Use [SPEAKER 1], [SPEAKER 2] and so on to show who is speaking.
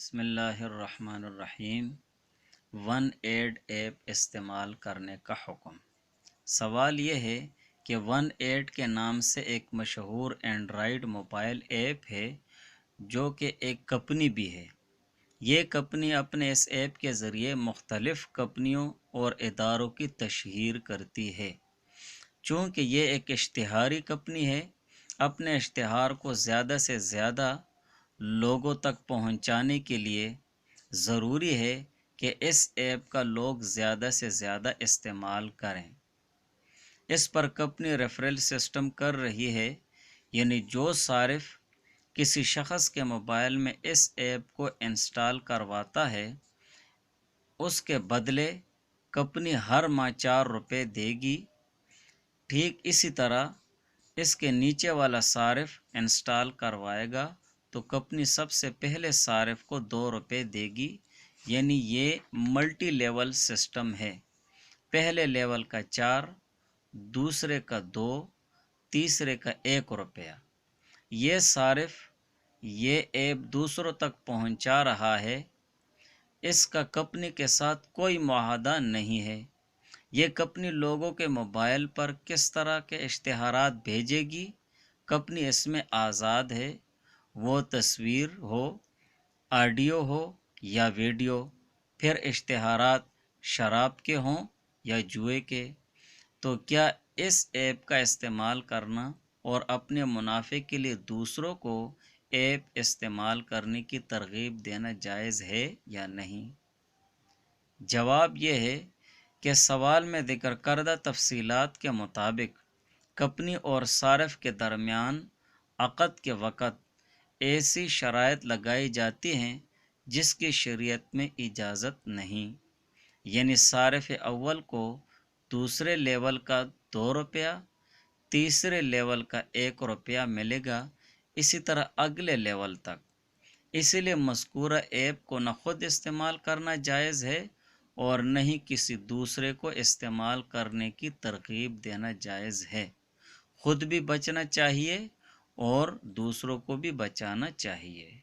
[SPEAKER 1] बिस्मिल्लाहिर्रहमानिर्रहीम। One add app इस्तेमाल करने का हुक्म। सवाल यह है कि वन एड के नाम से एक मशहूर एंड्रॉयड मोबाइल ऐप है जो कि एक कंपनी भी है। ये कंपनी अपने इस ऐप के ज़रिए मुख्तलिफ़ कंपनियों और इदारों की तशहीर करती है। चूँकि ये एक इश्तिहारी कंपनी है, अपने इश्तिहार को ज़्यादा से ज़्यादा लोगों तक पहुंचाने के लिए ज़रूरी है कि इस ऐप का लोग ज़्यादा से ज़्यादा इस्तेमाल करें। इस पर कंपनी रेफरल सिस्टम कर रही है, यानी जो सारिफ किसी शख्स के मोबाइल में इस ऐप को इंस्टॉल करवाता है, उसके बदले कंपनी हर माह 4 रुपये देगी। ठीक इसी तरह इसके नीचे वाला सारिफ इंस्टॉल करवाएगा तो कंपनी सबसे पहले सारिफ को 2 रुपये देगी। यानी ये मल्टी लेवल सिस्टम है। पहले लेवल का 4, दूसरे का 2, तीसरे का 1 रुपया। ये सारिफ ये ऐप दूसरों तक पहुंचा रहा है। इसका कंपनी के साथ कोई मुआहदा नहीं है। ये कंपनी लोगों के मोबाइल पर किस तरह के इश्तिहारात भेजेगी, कंपनी इसमें आज़ाद है। वो तस्वीर हो, ऑडियो हो या वीडियो। फिर इश्तिहारात शराब के हों या जुए के। तो क्या इस ऐप का इस्तेमाल करना और अपने मुनाफे के लिए दूसरों को ऐप इस्तेमाल करने की तरगीब देना जायज़ है या नहीं? जवाब ये है कि सवाल में ज़िक्र करदा तफसीलात के मुताबिक कंपनी और सारिफ के दरमियान अक़द के वक़्त ऐसी शराइत लगाई जाती हैं जिसकी शरीयत में इजाज़त नहीं। यानी सारिफ अव्वल को दूसरे लेवल का 2 रुपया, तीसरे लेवल का 1 रुपया मिलेगा, इसी तरह अगले लेवल तक। इसीलिए मज़कूरा ऐप को न खुद इस्तेमाल करना जायज़ है और न ही किसी दूसरे को इस्तेमाल करने की तरगीब देना जायज़ है। खुद भी बचना चाहिए और दूसरों को भी बचाना चाहिए।